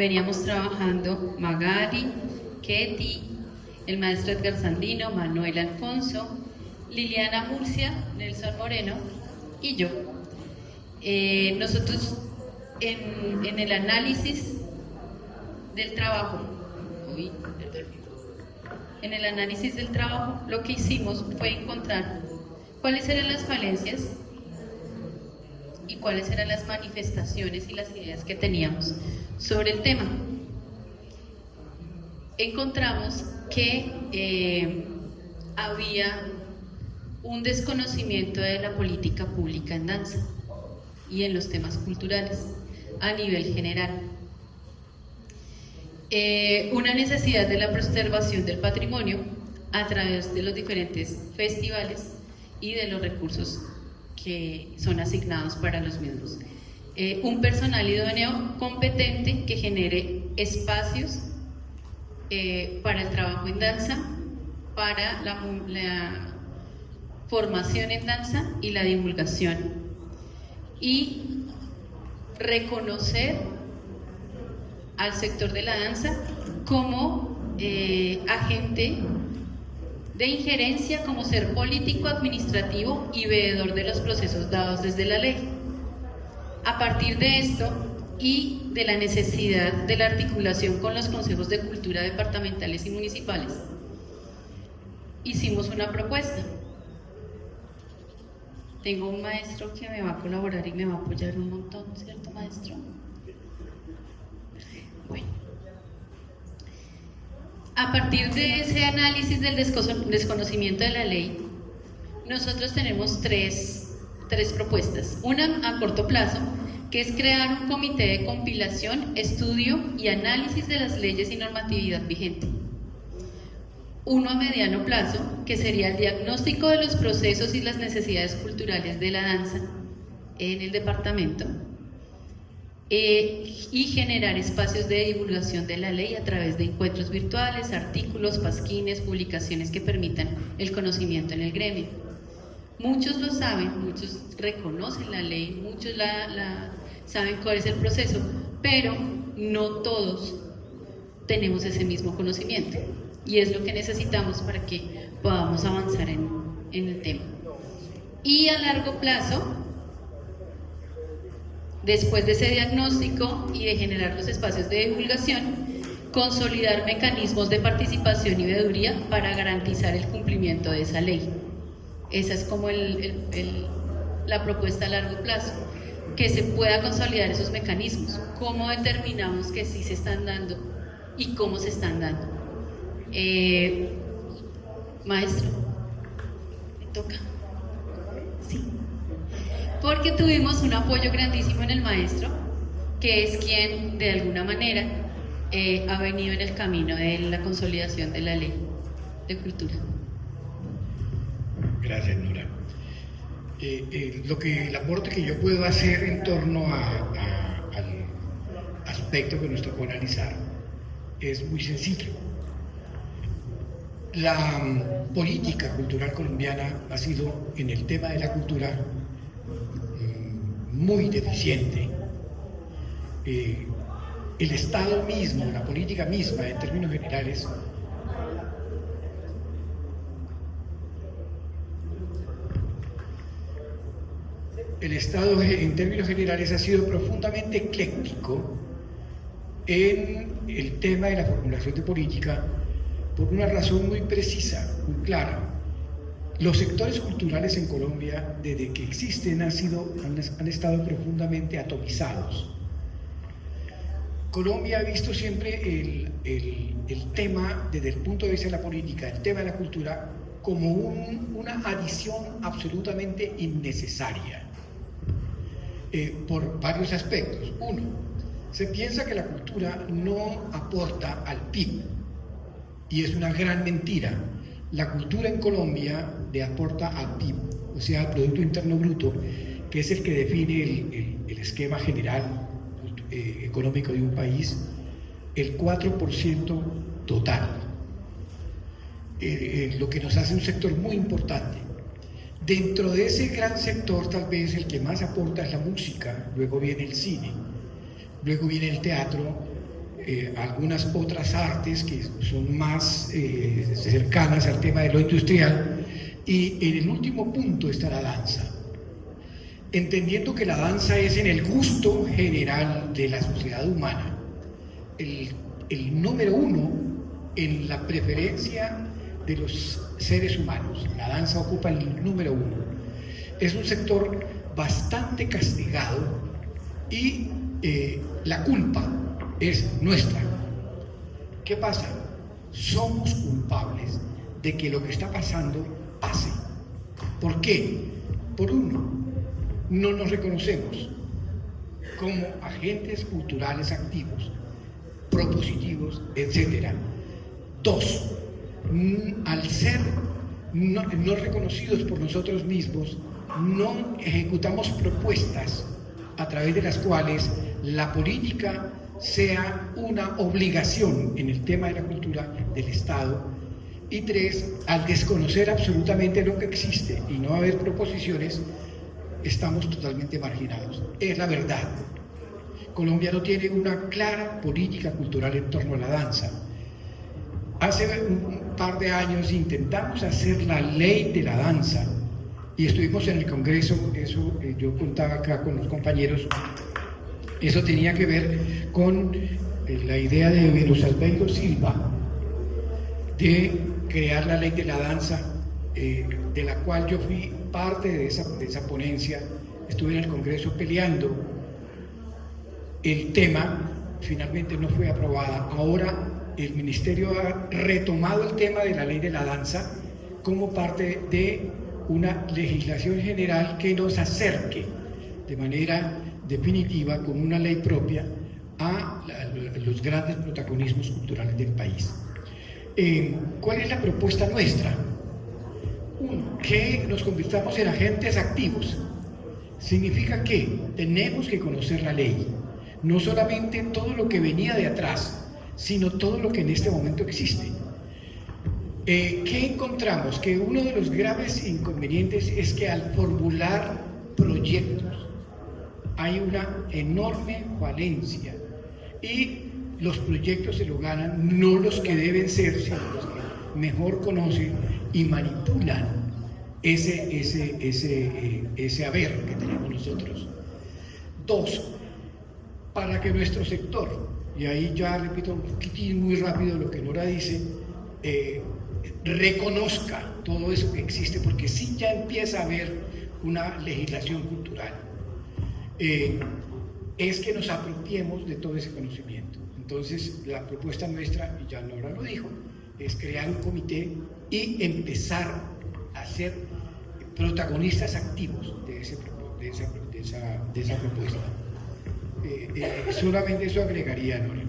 veníamos trabajando Magali, Ketty, el maestro Edgar Sandino, Manuel Alfonso, Liliana Murcia, Nelson Moreno y yo. Nosotros en el análisis del trabajo, lo que hicimos fue encontrar cuáles eran las falencias y cuáles eran las manifestaciones y las ideas que teníamos sobre el tema. Encontramos que había un desconocimiento de la política pública en danza y en los temas culturales a nivel general. Una necesidad de la preservación del patrimonio a través de los diferentes festivales y de los recursos que son asignados para los mismos. Un personal idóneo competente que genere espacios para el trabajo en danza, para la formación en danza y la divulgación, y reconocer al sector de la danza como agente de injerencia, como ser político, administrativo y veedor de los procesos dados desde la ley. A partir de esto y de la necesidad de la articulación con los consejos de cultura departamentales y municipales, hicimos una propuesta. Tengo un maestro que me va a colaborar y me va a apoyar un montón, ¿cierto, maestro? Bueno, a partir de ese análisis del desconocimiento de la ley, nosotros tenemos tres propuestas. Una a corto plazo, que es crear un comité de compilación, estudio y análisis de las leyes y normatividad vigente. Uno a mediano plazo, que sería el diagnóstico de los procesos y las necesidades culturales de la danza en el departamento, y generar espacios de divulgación de la ley a través de encuentros virtuales, artículos, pasquines, publicaciones que permitan el conocimiento en el gremio. Muchos lo saben, muchos reconocen la ley, muchos saben cuál es el proceso, pero no todos tenemos ese mismo conocimiento, y es lo que necesitamos para que podamos avanzar en el tema. Y a largo plazo, después de ese diagnóstico y de generar los espacios de divulgación, consolidar mecanismos de participación y veeduría para garantizar el cumplimiento de esa ley. Esa es como la propuesta a largo plazo, que se pueda consolidar esos mecanismos. ¿Cómo determinamos que sí se están dando y cómo se están dando? Maestro, me toca. Sí. Porque tuvimos un apoyo grandísimo en el maestro, que es quien de alguna manera ha venido en el camino de la consolidación de la ley de cultura. Gracias, Nora. El aporte que yo puedo hacer en torno al aspecto que nos tocó analizar es muy sencillo. La política cultural colombiana ha sido, en el tema de la cultura, muy deficiente. El Estado mismo, la política misma, en términos generales, ha sido profundamente ecléctico en el tema de la formulación de política, por una razón muy precisa, muy clara. Los sectores culturales en Colombia, desde que existen, han estado profundamente atomizados. Colombia ha visto siempre el tema, desde el punto de vista de la política, el tema de la cultura, como una adición absolutamente innecesaria, por varios aspectos. Uno, se piensa que la cultura no aporta al PIB, y es una gran mentira. La cultura en Colombia le aporta al PIB, o sea, al Producto Interno Bruto, que es el que define el esquema general económico de un país, el 4% total, lo que nos hace un sector muy importante. Dentro de ese gran sector, tal vez el que más aporta es la música, luego viene el cine, luego viene el teatro, algunas otras artes que son más cercanas al tema de lo industrial, y en el último punto está la danza, entendiendo que la danza es en el gusto general de la sociedad humana el número uno en la preferencia de los seres humanos. La danza ocupa el número uno. Es un sector bastante castigado y la culpa es nuestra. ¿Qué pasa? Somos culpables de que lo que está pasando pase. ¿Por qué? Por uno, no nos reconocemos como agentes culturales activos, propositivos, etc. Dos, al ser no reconocidos por nosotros mismos, no ejecutamos propuestas a través de las cuales la política sea una obligación en el tema de la cultura del Estado. Y tres, al desconocer absolutamente lo que existe y no haber proposiciones, estamos totalmente marginados. Es la verdad. Colombia no tiene una clara política cultural en torno a la danza. Hace un par de años intentamos hacer la ley de la danza y estuvimos en el Congreso. Eso yo contaba acá con los compañeros. Eso tenía que ver con la idea de Venus Albeiro Silva de crear la ley de la danza, de la cual yo fui parte de esa ponencia. Estuve en el Congreso peleando. El tema finalmente no fue aprobada. Ahora el Ministerio ha retomado el tema de la ley de la danza como parte de una legislación general que nos acerque de manera definitiva con una ley propia a los grandes protagonismos culturales del país. ¿Cuál es la propuesta nuestra? Uno, que nos convirtamos en agentes activos. Significa que tenemos que conocer la ley, no solamente todo lo que venía de atrás, sino todo lo que en este momento existe. ¿Qué encontramos? Que uno de los graves inconvenientes es que al formular proyectos hay una enorme falencia y los proyectos se lo ganan no los que deben ser, sino los que mejor conocen y manipulan ese haber que tenemos nosotros. Dos, para que nuestro sector, y ahí ya repito un poquitín muy rápido lo que Nora dice, reconozca todo eso que existe, porque sí ya empieza a haber una legislación cultural, es que nos apropiemos de todo ese conocimiento. Entonces la propuesta nuestra, y ya Nora lo dijo, es crear un comité y empezar a ser protagonistas activos de esa propuesta. Solamente eso agregaría, Nora.